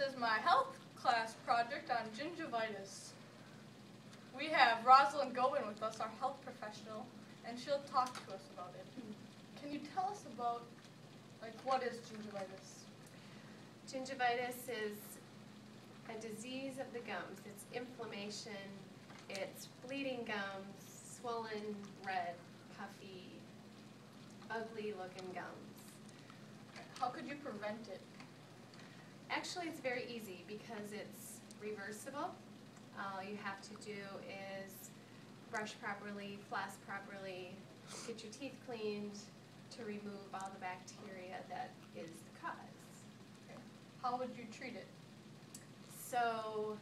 is my health class project on gingivitis. We have Rosalind Gobin with us, our health professional, and she'll talk to us about it. Can you tell us about, what is gingivitis? Gingivitis is a disease of the gums. It's inflammation, it's bleeding gums, swollen, red, puffy, ugly looking gums. How could you prevent it? Actually, it's very easy because it's reversible. All you have to do is brush properly, floss properly, get your teeth cleaned to remove all the bacteria that is the cause. Okay. How would you treat it? So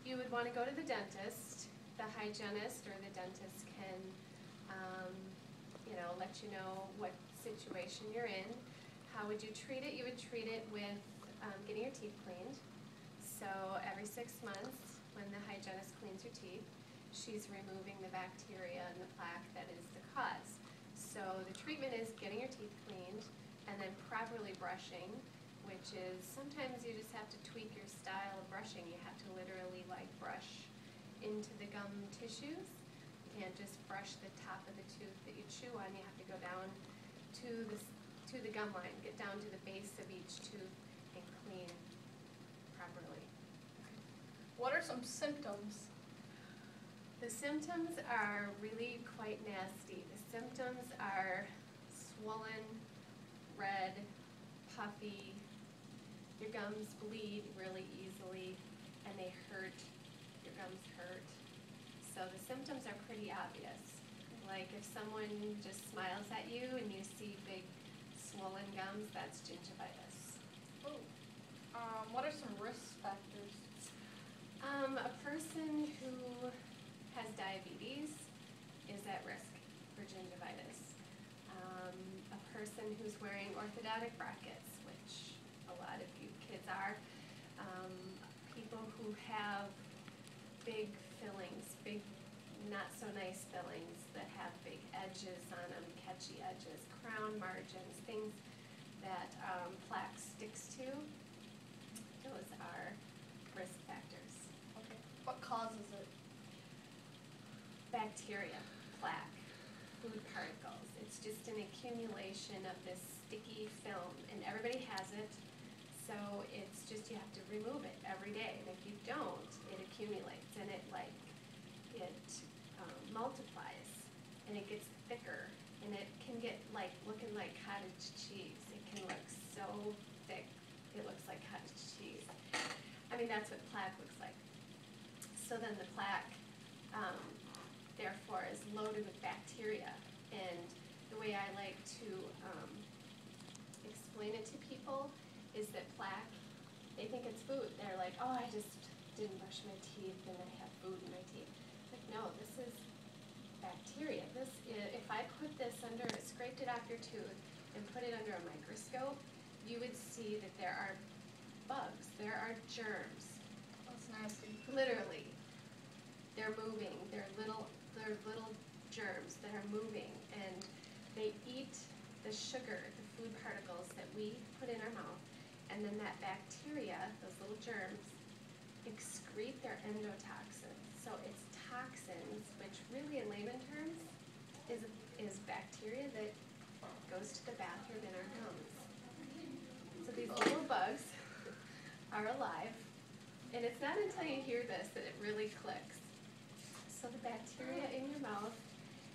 you would want to go to the dentist. The hygienist or the dentist can let you know what situation you're in. How would you treat it? You would treat it with getting your teeth cleaned. So every 6 months, when the hygienist cleans your teeth, she's removing the bacteria and the plaque that is the cause. So the treatment is getting your teeth cleaned and then properly brushing, which is sometimes you just have to tweak your style of brushing. You have to literally brush into the gum tissues. You can't just brush the top of the tooth that you chew on. You have to go down to the gum line, get down to the base of each tooth and clean properly. What are some symptoms? The symptoms are really quite nasty. The symptoms are swollen, red, puffy, your gums bleed really easily and they hurt, your gums hurt. So the symptoms are pretty obvious. Like if someone just smiles at you and you see big swollen gums, that's gingivitis. Oh. What are some risk factors? A person who has diabetes is at risk for gingivitis. A person who's wearing orthodontic brackets, which a lot of you kids are. People who have big fillings, big not so nice fillings that have big edges on them, catchy edges, crown margins, things that plaque sticks to. Those are risk factors. Okay. What causes it? Bacteria, plaque, food particles. It's just an accumulation of this sticky film, and everybody has it. So it's just you have to remove it every day, and if you don't, it accumulates, and it multiplies, and it gets thicker, and it can get looking like cottage cheese. It can look so thick, it looks like cottage cheese. I mean, that's what plaque looks like. So then the plaque, therefore, is loaded with bacteria, and the way I like to explain it to people is that plaque, they think it's food. They're like, oh, I just didn't brush my teeth and I have food in my teeth. Like, no, this is bacteria. If I put this scraped it off your tooth and put it under a microscope, you would see that there are bugs, there are germs. That's nasty. Literally. They're moving. They're little germs that are moving, and they eat the sugar, the food particles that we put in our mouth, and then that bacteria, those little germs, excrete their endotoxins. So it's toxins, which really in layman terms is bacteria that goes to the bathroom in our gums. So these little bugs are alive, and it's not until you hear this that it really clicks. So the bacteria in your mouth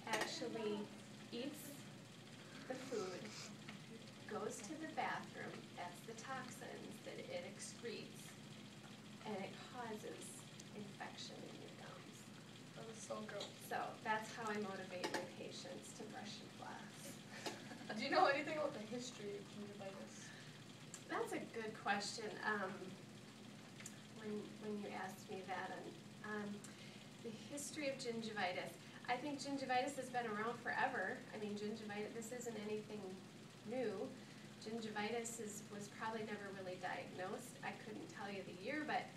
actually eats the food, goes to the bathroom, that's the toxins that it excretes, and it causes infection in your gums. That is so gross. So that's how I motivate my patients to brush and floss. Do you know anything about the history of gingivitis? That's a good question. When you asked me that, the history of gingivitis. I think gingivitis has been around forever. I mean, gingivitis, this isn't anything new. Gingivitis was probably never really diagnosed. I couldn't tell you the year, but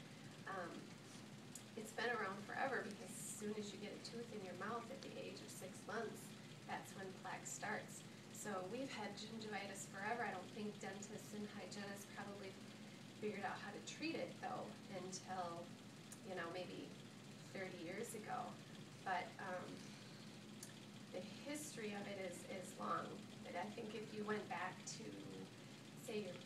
it's been around forever because as soon as you get a tooth in your mouth at the age of 6 months, that's when plaque starts. So we've had gingivitis forever. I don't think dentists and hygienists probably figured out how to treat it though until, maybe 30 years ago. But the history of it is long. But I think if you went back to, say, your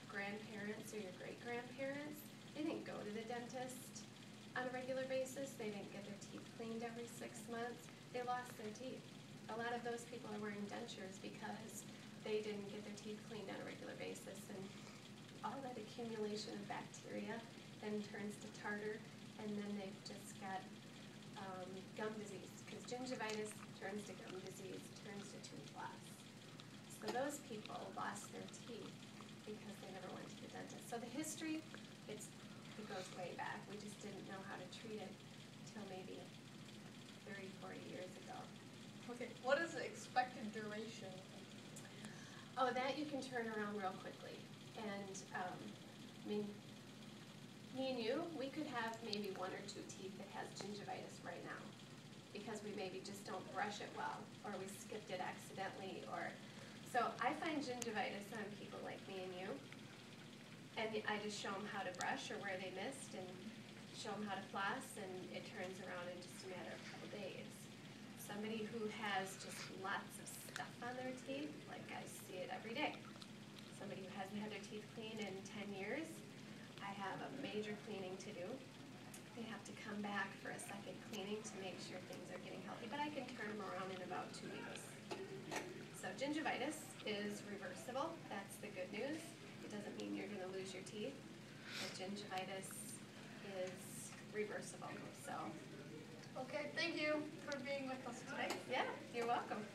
grandparents or your great-grandparents, they didn't go to the dentist on a regular basis. They didn't get their teeth cleaned every 6 months. They lost their teeth. A lot of those people are wearing dentures because they didn't get their teeth cleaned on a regular basis, and all that accumulation of bacteria then turns to tartar, and then they've just got gum disease, because gingivitis turns to gum disease, turns to tooth loss. So those people lost their teeth because they never went to the dentist. So the history, it goes way back. We just didn't know how to treat it until maybe 30, 40 years ago. Okay, what is the expected duration? Oh, that you can turn around real quickly. And, me and you, we could have maybe 1 or 2 teeth that has gingivitis right now because we maybe just don't brush it well, or we skipped it accidentally, so I find gingivitis on people like me and you, and I just show them how to brush or where they missed and show them how to floss, and it turns around in just a matter of a couple days. Somebody who has just lots of stuff on their teeth, like I see it every day. Somebody who hasn't had their teeth cleaned in 10 years, I have a major cleaning to do. They have to come back for a second cleaning to make sure things are getting healthy, but I can turn them around in about 2 weeks. So gingivitis is reversible. That's the good news. It doesn't mean you're going to lose your teeth, but gingivitis is reversible. So, Okay, thank you for being with us today. yeah, you're welcome.